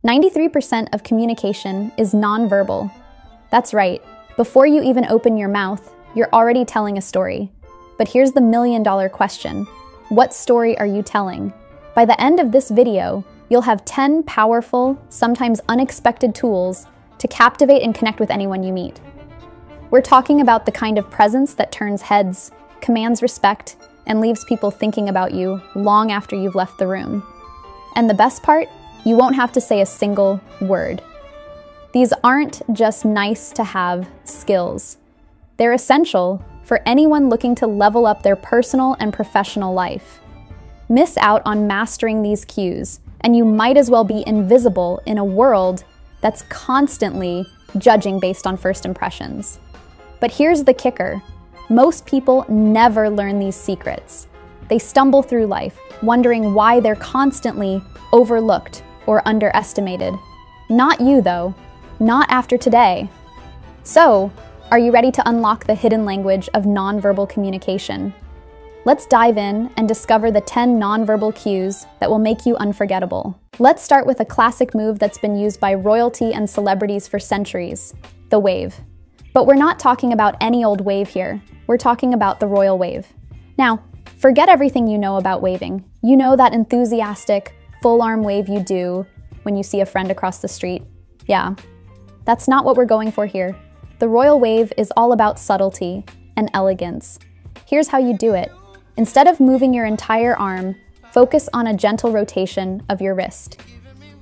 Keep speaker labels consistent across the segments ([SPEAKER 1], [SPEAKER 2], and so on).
[SPEAKER 1] 93% of communication is nonverbal. That's right. Before you even open your mouth, you're already telling a story. But here's the million-dollar question. What story are you telling? By the end of this video, you'll have 10 powerful, sometimes unexpected tools to captivate and connect with anyone you meet. We're talking about the kind of presence that turns heads, commands respect, and leaves people thinking about you long after you've left the room. And the best part? You won't have to say a single word. These aren't just nice-to-have skills. They're essential for anyone looking to level up their personal and professional life. Miss out on mastering these cues, and you might as well be invisible in a world that's constantly judging based on first impressions. But here's the kicker. Most people never learn these secrets. They stumble through life, wondering why they're constantly overlooked or underestimated. Not you, though. Not after today. So, are you ready to unlock the hidden language of nonverbal communication? Let's dive in and discover the 10 nonverbal cues that will make you unforgettable. Let's start with a classic move that's been used by royalty and celebrities for centuries, the wave. But we're not talking about any old wave here. We're talking about the royal wave. Now, forget everything you know about waving. You know that enthusiastic, full-arm wave you do when you see a friend across the street. Yeah, that's not what we're going for here. The royal wave is all about subtlety and elegance. Here's how you do it. Instead of moving your entire arm, focus on a gentle rotation of your wrist.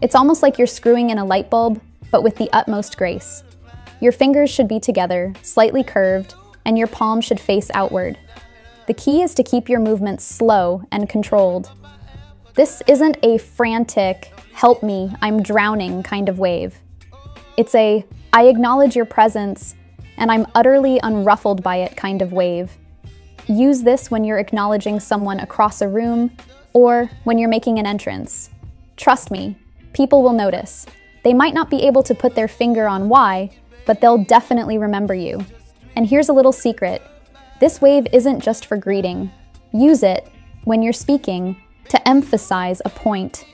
[SPEAKER 1] It's almost like you're screwing in a light bulb, but with the utmost grace. Your fingers should be together, slightly curved, and your palm should face outward. The key is to keep your movements slow and controlled. This isn't a frantic, help me, I'm drowning kind of wave. It's a, I acknowledge your presence, and I'm utterly unruffled by it kind of wave. Use this when you're acknowledging someone across a room or when you're making an entrance. Trust me, people will notice. They might not be able to put their finger on why, but they'll definitely remember you. And here's a little secret. This wave isn't just for greeting. Use it when you're speaking to emphasize a point.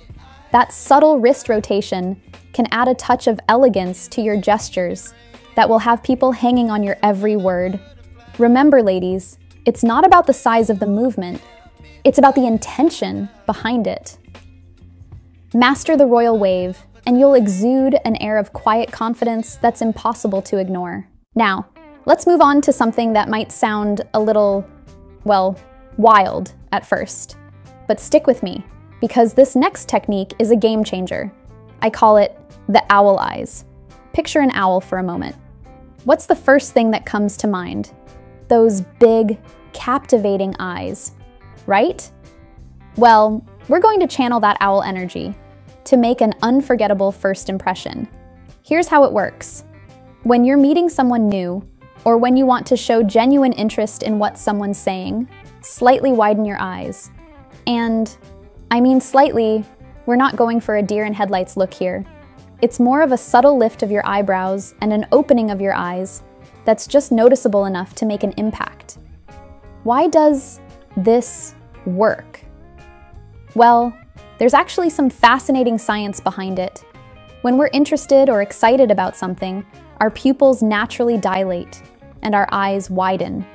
[SPEAKER 1] That subtle wrist rotation can add a touch of elegance to your gestures that will have people hanging on your every word. Remember, ladies, it's not about the size of the movement, it's about the intention behind it. Master the royal wave, and you'll exude an air of quiet confidence that's impossible to ignore. Now, let's move on to something that might sound a little, well, wild at first. But stick with me, because this next technique is a game changer. I call it the owl eyes. Picture an owl for a moment. What's the first thing that comes to mind? Those big, captivating eyes, right? Well, we're going to channel that owl energy to make an unforgettable first impression. Here's how it works. When you're meeting someone new, or when you want to show genuine interest in what someone's saying, slightly widen your eyes. And I mean slightly, we're not going for a deer in headlights look here. It's more of a subtle lift of your eyebrows and an opening of your eyes that's just noticeable enough to make an impact. Why does this work? Well, there's actually some fascinating science behind it. When we're interested or excited about something, our pupils naturally dilate and our eyes widen.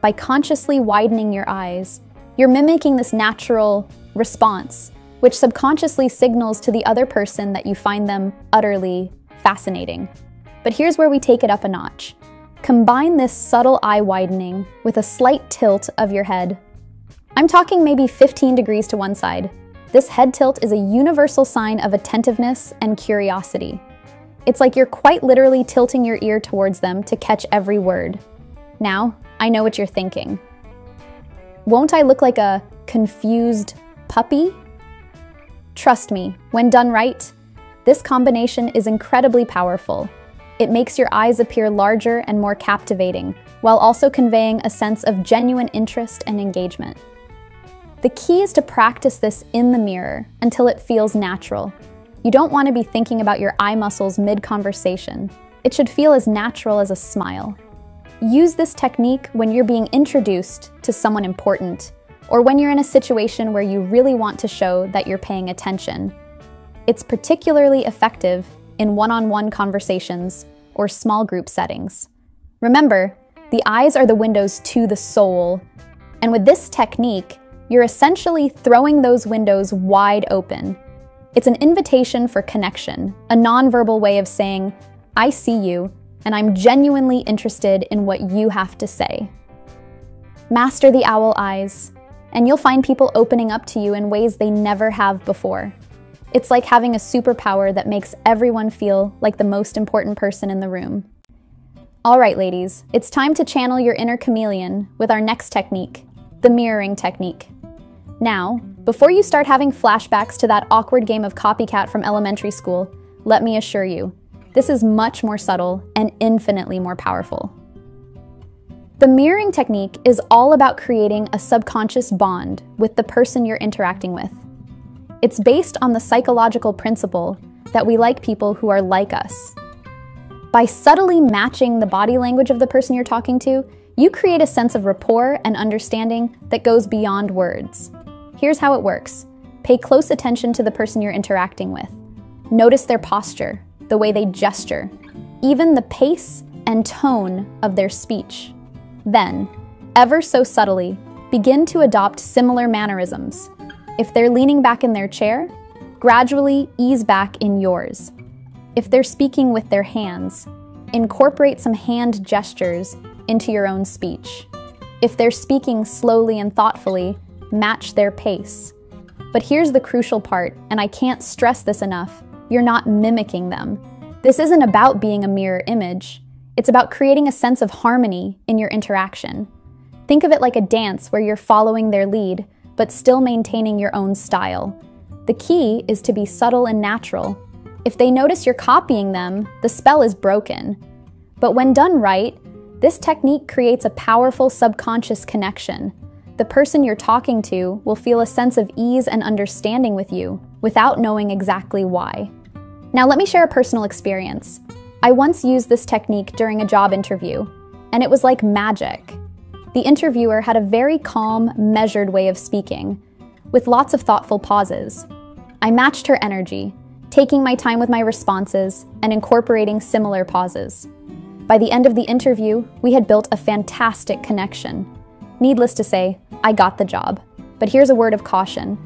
[SPEAKER 1] By consciously widening your eyes, you're mimicking this natural response, which subconsciously signals to the other person that you find them utterly fascinating. But here's where we take it up a notch. Combine this subtle eye widening with a slight tilt of your head. I'm talking maybe 15 degrees to one side. This head tilt is a universal sign of attentiveness and curiosity. It's like you're quite literally tilting your ear towards them to catch every word. Now, I know what you're thinking. Won't I look like a confused puppy? Trust me, when done right, this combination is incredibly powerful. It makes your eyes appear larger and more captivating, while also conveying a sense of genuine interest and engagement. The key is to practice this in the mirror until it feels natural. You don't want to be thinking about your eye muscles mid-conversation. It should feel as natural as a smile. Use this technique when you're being introduced to someone important, or when you're in a situation where you really want to show that you're paying attention. It's particularly effective in one-on-one conversations or small group settings. Remember, the eyes are the windows to the soul, and with this technique, you're essentially throwing those windows wide open. It's an invitation for connection, a nonverbal way of saying, I see you, and I'm genuinely interested in what you have to say. Master the owl eyes, and you'll find people opening up to you in ways they never have before. It's like having a superpower that makes everyone feel like the most important person in the room. All right, ladies, it's time to channel your inner chameleon with our next technique, the mirroring technique. Now, before you start having flashbacks to that awkward game of copycat from elementary school, let me assure you, this is much more subtle and infinitely more powerful. The mirroring technique is all about creating a subconscious bond with the person you're interacting with. It's based on the psychological principle that we like people who are like us. By subtly matching the body language of the person you're talking to, you create a sense of rapport and understanding that goes beyond words. Here's how it works. Pay close attention to the person you're interacting with. Notice their posture, the way they gesture, even the pace and tone of their speech. Then, ever so subtly, begin to adopt similar mannerisms. If they're leaning back in their chair, gradually ease back in yours. If they're speaking with their hands, incorporate some hand gestures into your own speech. If they're speaking slowly and thoughtfully, match their pace. But here's the crucial part, and I can't stress this enough, you're not mimicking them. This isn't about being a mirror image. It's about creating a sense of harmony in your interaction. Think of it like a dance where you're following their lead, but still maintaining your own style. The key is to be subtle and natural. If they notice you're copying them, the spell is broken. But when done right, this technique creates a powerful subconscious connection. The person you're talking to will feel a sense of ease and understanding with you without knowing exactly why. Now let me share a personal experience. I once used this technique during a job interview, and it was like magic. The interviewer had a very calm, measured way of speaking, with lots of thoughtful pauses. I matched her energy, taking my time with my responses and incorporating similar pauses. By the end of the interview, we had built a fantastic connection. Needless to say, I got the job. But here's a word of caution.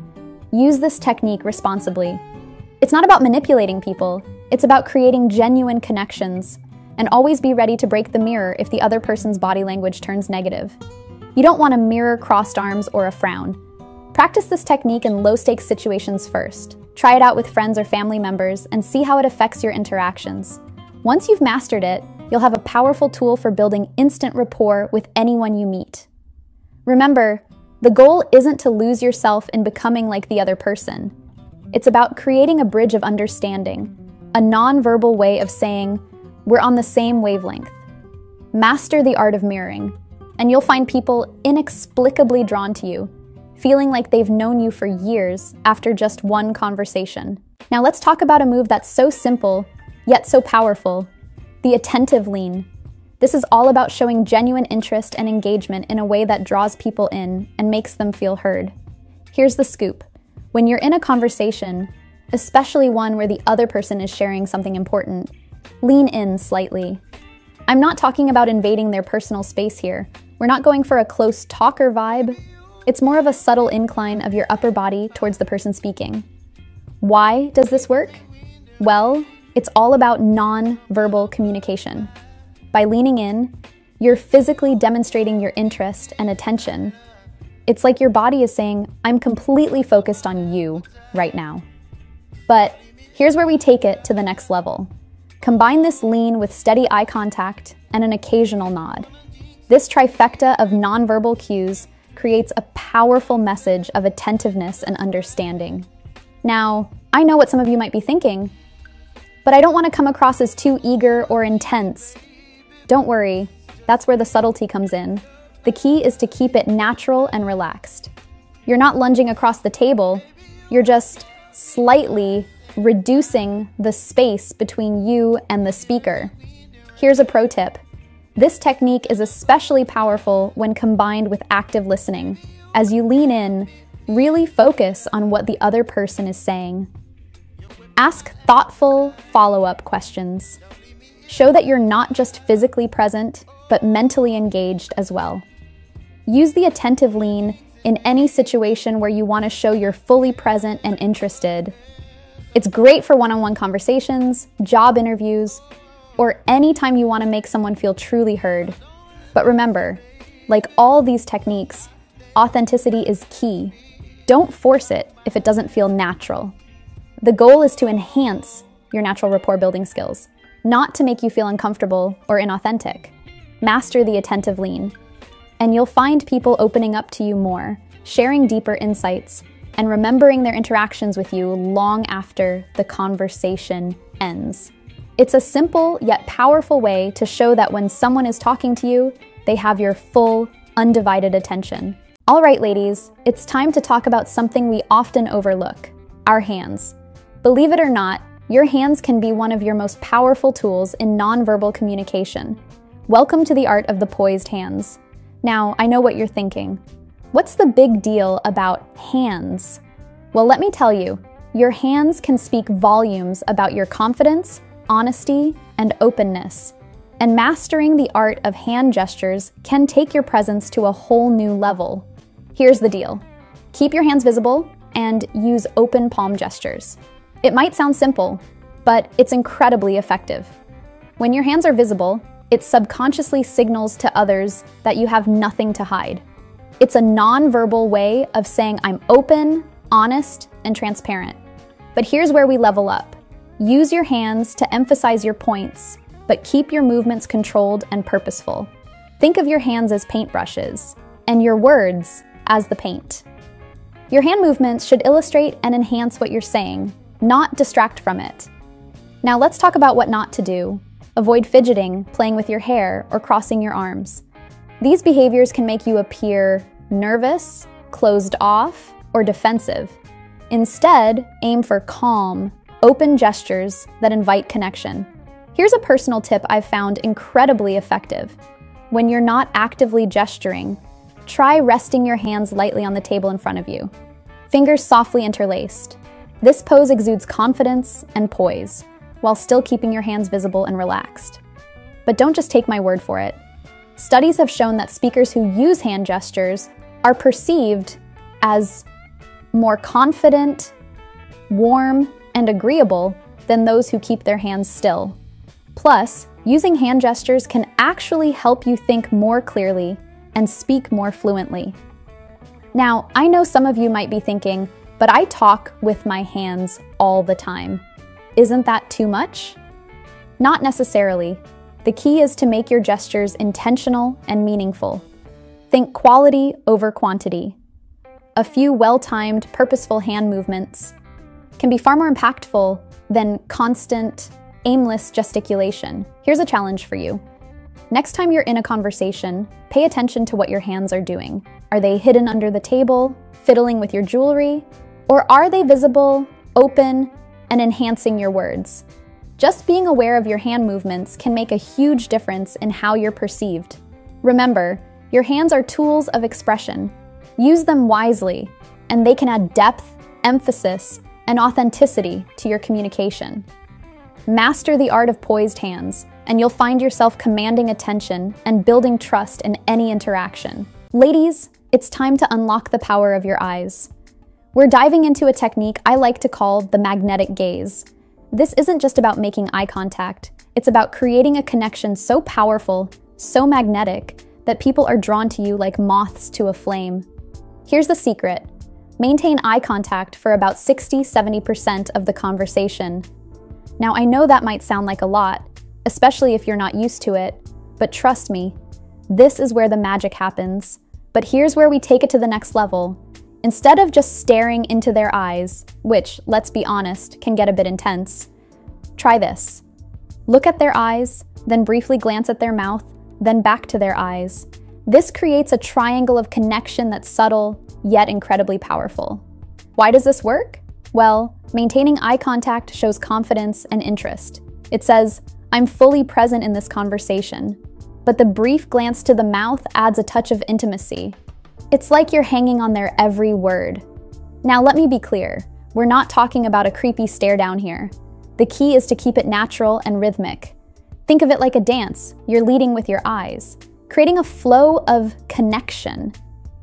[SPEAKER 1] Use this technique responsibly. It's not about manipulating people, it's about creating genuine connections, and always be ready to break the mirror if the other person's body language turns negative. You don't want a mirror crossed arms or a frown. Practice this technique in low-stakes situations first. Try it out with friends or family members and see how it affects your interactions. Once you've mastered it, you'll have a powerful tool for building instant rapport with anyone you meet. Remember, the goal isn't to lose yourself in becoming like the other person. It's about creating a bridge of understanding, a non-verbal way of saying, we're on the same wavelength. Master the art of mirroring, and you'll find people inexplicably drawn to you, feeling like they've known you for years after just one conversation. Now let's talk about a move that's so simple, yet so powerful, the attentive lean. This is all about showing genuine interest and engagement in a way that draws people in and makes them feel heard. Here's the scoop. When you're in a conversation, especially one where the other person is sharing something important, lean in slightly. I'm not talking about invading their personal space here. We're not going for a close talker vibe. It's more of a subtle incline of your upper body towards the person speaking. Why does this work? Well, it's all about non-verbal communication. By leaning in, you're physically demonstrating your interest and attention. It's like your body is saying, I'm completely focused on you right now. But here's where we take it to the next level. Combine this lean with steady eye contact and an occasional nod. This trifecta of nonverbal cues creates a powerful message of attentiveness and understanding. Now, I know what some of you might be thinking, but I don't want to come across as too eager or intense. Don't worry, that's where the subtlety comes in. The key is to keep it natural and relaxed. You're not lunging across the table, you're just slightly reducing the space between you and the speaker. Here's a pro tip. This technique is especially powerful when combined with active listening. As you lean in, really focus on what the other person is saying. Ask thoughtful follow-up questions. Show that you're not just physically present, but mentally engaged as well. Use the attentive lean in any situation where you want to show you're fully present and interested. It's great for one-on-one conversations, job interviews, or any time you want to make someone feel truly heard. But remember, like all these techniques, authenticity is key. Don't force it if it doesn't feel natural. The goal is to enhance your natural rapport building skills, not to make you feel uncomfortable or inauthentic. Master the attentive lean, and you'll find people opening up to you more, sharing deeper insights, and remembering their interactions with you long after the conversation ends. It's a simple yet powerful way to show that when someone is talking to you, they have your full, undivided attention. All right, ladies, it's time to talk about something we often overlook: our hands. Believe it or not, your hands can be one of your most powerful tools in nonverbal communication. Welcome to the art of the poised hands. Now, I know what you're thinking. What's the big deal about hands? Well, let me tell you, your hands can speak volumes about your confidence, honesty, and openness. And mastering the art of hand gestures can take your presence to a whole new level. Here's the deal. Keep your hands visible and use open palm gestures. It might sound simple, but it's incredibly effective. When your hands are visible, it subconsciously signals to others that you have nothing to hide. It's a non-verbal way of saying I'm open, honest, and transparent. But here's where we level up. Use your hands to emphasize your points, but keep your movements controlled and purposeful. Think of your hands as paintbrushes, and your words as the paint. Your hand movements should illustrate and enhance what you're saying, not distract from it. Now let's talk about what not to do. Avoid fidgeting, playing with your hair, or crossing your arms. These behaviors can make you appear nervous, closed off, or defensive. Instead, aim for calm, open gestures that invite connection. Here's a personal tip I've found incredibly effective. When you're not actively gesturing, try resting your hands lightly on the table in front of you, fingers softly interlaced. This pose exudes confidence and poise, while still keeping your hands visible and relaxed. But don't just take my word for it. Studies have shown that speakers who use hand gestures are perceived as more confident, warm, and agreeable than those who keep their hands still. Plus, using hand gestures can actually help you think more clearly and speak more fluently. Now, I know some of you might be thinking, but I talk with my hands all the time. Isn't that too much? Not necessarily. The key is to make your gestures intentional and meaningful. Think quality over quantity. A few well-timed, purposeful hand movements can be far more impactful than constant, aimless gesticulation. Here's a challenge for you. Next time you're in a conversation, pay attention to what your hands are doing. Are they hidden under the table, fiddling with your jewelry, or are they visible, open, and enhancing your words? Just being aware of your hand movements can make a huge difference in how you're perceived. Remember, your hands are tools of expression. Use them wisely, and they can add depth, emphasis, and authenticity to your communication. Master the art of poised hands, and you'll find yourself commanding attention and building trust in any interaction. Ladies, it's time to unlock the power of your eyes. We're diving into a technique I like to call the magnetic gaze. This isn't just about making eye contact. It's about creating a connection so powerful, so magnetic, that people are drawn to you like moths to a flame. Here's the secret. Maintain eye contact for about 60–70% of the conversation. Now, I know that might sound like a lot, especially if you're not used to it, but trust me, this is where the magic happens. But here's where we take it to the next level. Instead of just staring into their eyes, which, let's be honest, can get a bit intense, try this. Look at their eyes, then briefly glance at their mouth, then back to their eyes. This creates a triangle of connection that's subtle, yet incredibly powerful. Why does this work? Well, maintaining eye contact shows confidence and interest. It says, I'm fully present in this conversation. But the brief glance to the mouth adds a touch of intimacy. It's like you're hanging on their every word. Now let me be clear. We're not talking about a creepy stare down here. The key is to keep it natural and rhythmic. Think of it like a dance. You're leading with your eyes, creating a flow of connection.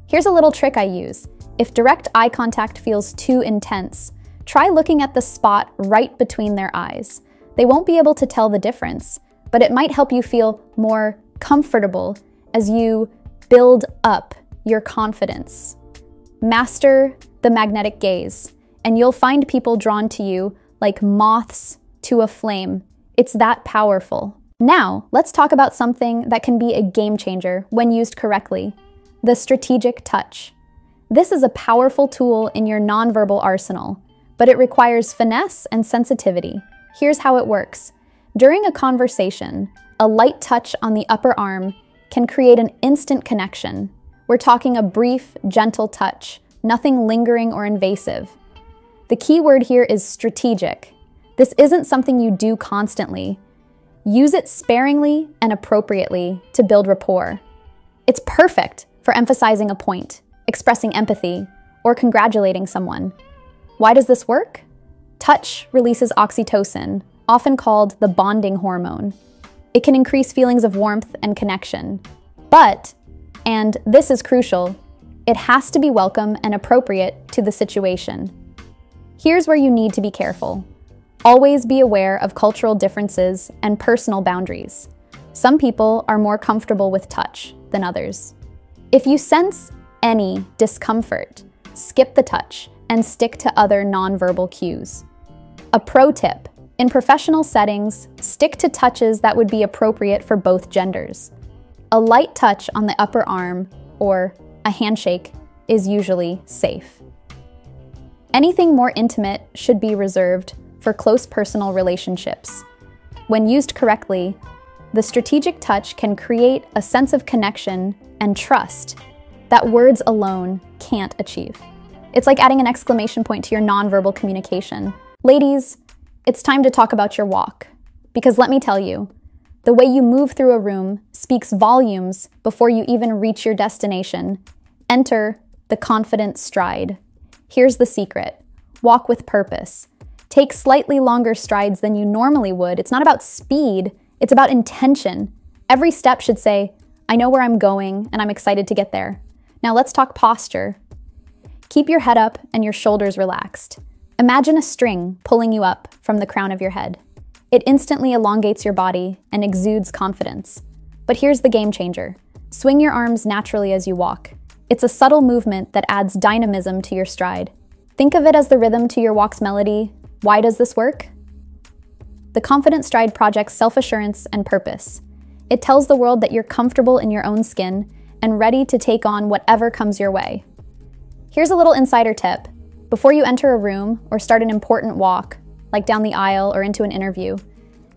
[SPEAKER 1] Here's a little trick I use. If direct eye contact feels too intense, try looking at the spot right between their eyes. They won't be able to tell the difference, but it might help you feel more comfortable as you build up your confidence. Master the magnetic gaze, and you'll find people drawn to you like moths to a flame. It's that powerful. Now, let's talk about something that can be a game changer when used correctly: the strategic touch. This is a powerful tool in your nonverbal arsenal, but it requires finesse and sensitivity. Here's how it works. During a conversation, a light touch on the upper arm can create an instant connection. We're talking a brief, gentle touch, nothing lingering or invasive. The key word here is strategic. This isn't something you do constantly. Use it sparingly and appropriately to build rapport. It's perfect for emphasizing a point, expressing empathy, or congratulating someone. Why does this work? Touch releases oxytocin, often called the bonding hormone. It can increase feelings of warmth and connection. But, and this is crucial, it has to be welcome and appropriate to the situation. Here's where you need to be careful. Always be aware of cultural differences and personal boundaries. Some people are more comfortable with touch than others. If you sense any discomfort, skip the touch and stick to other nonverbal cues. A pro tip: in professional settings, stick to touches that would be appropriate for both genders. A light touch on the upper arm, or a handshake, is usually safe. Anything more intimate should be reserved for close personal relationships. When used correctly, the strategic touch can create a sense of connection and trust that words alone can't achieve. It's like adding an exclamation point to your nonverbal communication. Ladies, it's time to talk about your walk. Because let me tell you, the way you move through a room speaks volumes before you even reach your destination. Enter the confident stride. Here's the secret: walk with purpose. Take slightly longer strides than you normally would. It's not about speed, it's about intention. Every step should say, I know where I'm going and I'm excited to get there. Now let's talk posture. Keep your head up and your shoulders relaxed. Imagine a string pulling you up from the crown of your head. It instantly elongates your body and exudes confidence. But here's the game changer. Swing your arms naturally as you walk. It's a subtle movement that adds dynamism to your stride. Think of it as the rhythm to your walk's melody. Why does this work? The Confident Stride projects self-assurance and purpose. It tells the world that you're comfortable in your own skin and ready to take on whatever comes your way. Here's a little insider tip. Before you enter a room or start an important walk, like down the aisle or into an interview,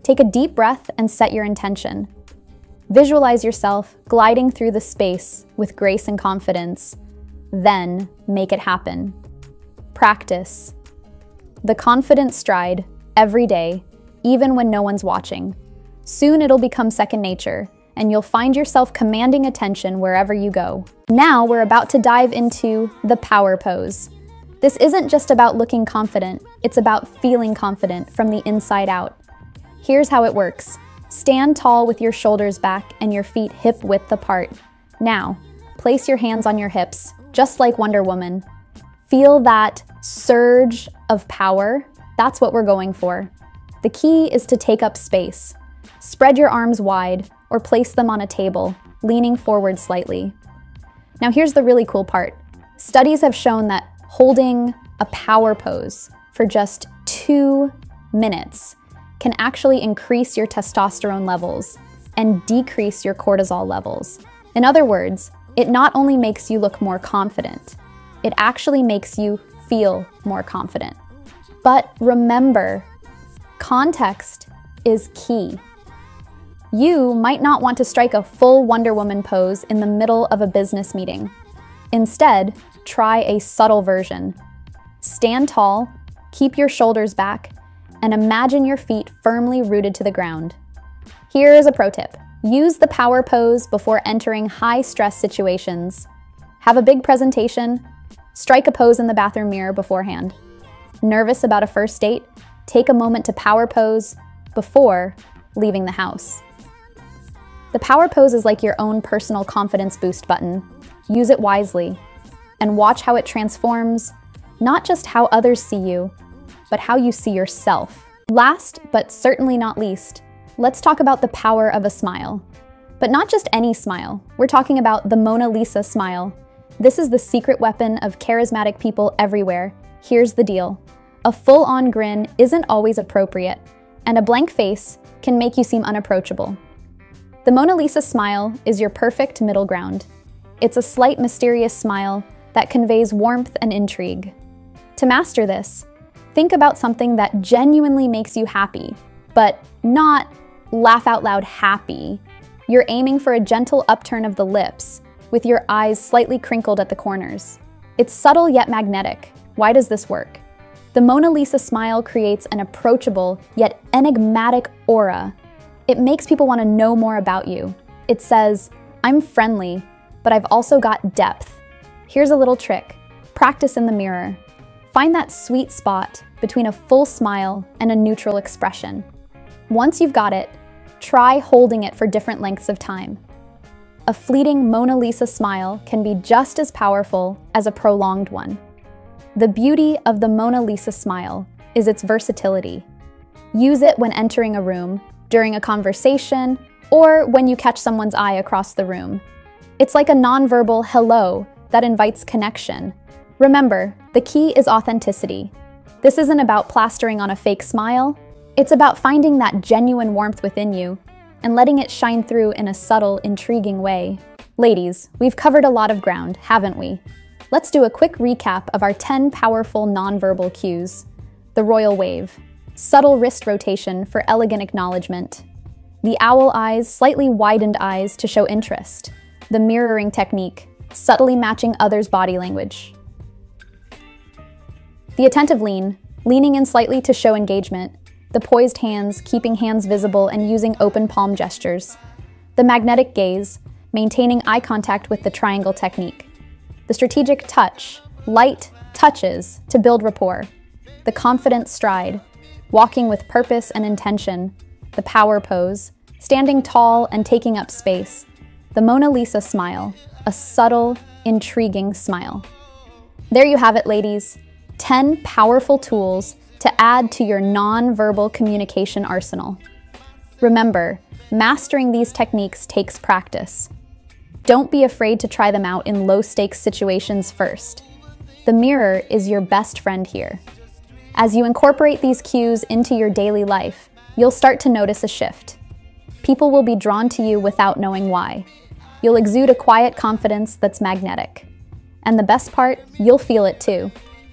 [SPEAKER 1] take a deep breath and set your intention. Visualize yourself gliding through the space with grace and confidence. Then make it happen. Practice. The confident stride, every day, even when no one's watching. Soon it'll become second nature, and you'll find yourself commanding attention wherever you go. Now we're about to dive into the power pose. This isn't just about looking confident, it's about feeling confident from the inside out. Here's how it works. Stand tall with your shoulders back and your feet hip-width apart. Now, place your hands on your hips, just like Wonder Woman. Feel that surge of power. That's what we're going for. The key is to take up space. Spread your arms wide or place them on a table, leaning forward slightly. Now here's the really cool part. Studies have shown that holding a power pose for just 2 minutes can actually increase your testosterone levels and decrease your cortisol levels. In other words, it not only makes you look more confident, it actually makes you feel more confident. But remember, context is key. You might not want to strike a full Wonder Woman pose in the middle of a business meeting. Instead, try a subtle version. Stand tall, keep your shoulders back, and imagine your feet firmly rooted to the ground. Here is a pro tip. Use the power pose before entering high-stress situations. Have a big presentation? Strike a pose in the bathroom mirror beforehand. Nervous about a first date? Take a moment to power pose before leaving the house. The power pose is like your own personal confidence boost button. Use it wisely and watch how it transforms not just how others see you, but how you see yourself. Last, but certainly not least, let's talk about the power of a smile. But not just any smile. We're talking about the Mona Lisa smile. This is the secret weapon of charismatic people everywhere. Here's the deal. A full-on grin isn't always appropriate, and a blank face can make you seem unapproachable. The Mona Lisa smile is your perfect middle ground. It's a slight, mysterious smile that conveys warmth and intrigue. To master this, think about something that genuinely makes you happy, but not laugh out loud happy. You're aiming for a gentle upturn of the lips, with your eyes slightly crinkled at the corners. It's subtle yet magnetic. Why does this work? The Mona Lisa smile creates an approachable yet enigmatic aura. It makes people want to know more about you. It says, I'm friendly, but I've also got depth. Here's a little trick. Practice in the mirror. Find that sweet spot between a full smile and a neutral expression. Once you've got it, try holding it for different lengths of time. A fleeting Mona Lisa smile can be just as powerful as a prolonged one. The beauty of the Mona Lisa smile is its versatility. Use it when entering a room, during a conversation, or when you catch someone's eye across the room. It's like a nonverbal hello that invites connection. Remember, the key is authenticity. This isn't about plastering on a fake smile. It's about finding that genuine warmth within you and letting it shine through in a subtle, intriguing way. Ladies, we've covered a lot of ground, haven't we? Let's do a quick recap of our 10 powerful nonverbal cues. The royal wave, subtle wrist rotation for elegant acknowledgement. The owl eyes, slightly widened eyes to show interest. The mirroring technique, subtly matching others' body language. The attentive lean, leaning in slightly to show engagement. The poised hands, keeping hands visible and using open palm gestures. The magnetic gaze, maintaining eye contact with the triangle technique. The strategic touch, light touches to build rapport. The confident stride, walking with purpose and intention. The power pose, standing tall and taking up space. The Mona Lisa smile, a subtle, intriguing smile. There you have it, ladies. 10 powerful tools to add to your nonverbal communication arsenal. Remember, mastering these techniques takes practice. Don't be afraid to try them out in low-stakes situations first. The mirror is your best friend here. As you incorporate these cues into your daily life, you'll start to notice a shift. People will be drawn to you without knowing why. You'll exude a quiet confidence that's magnetic. And the best part, you'll feel it too.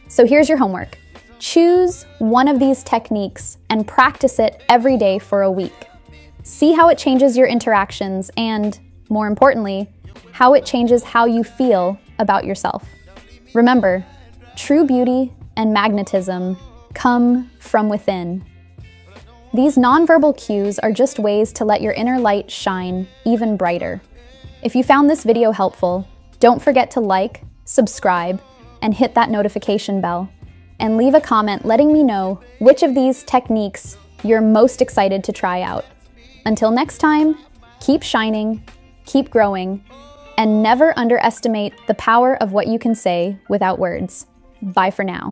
[SPEAKER 1] So here's your homework. Choose one of these techniques and practice it every day for a week. See how it changes your interactions and, more importantly, how it changes how you feel about yourself. Remember, true beauty and magnetism come from within. These nonverbal cues are just ways to let your inner light shine even brighter. If you found this video helpful, don't forget to like, subscribe, and hit that notification bell. And leave a comment letting me know which of these techniques you're most excited to try out. Until next time, keep shining, keep growing, and never underestimate the power of what you can say without words. Bye for now.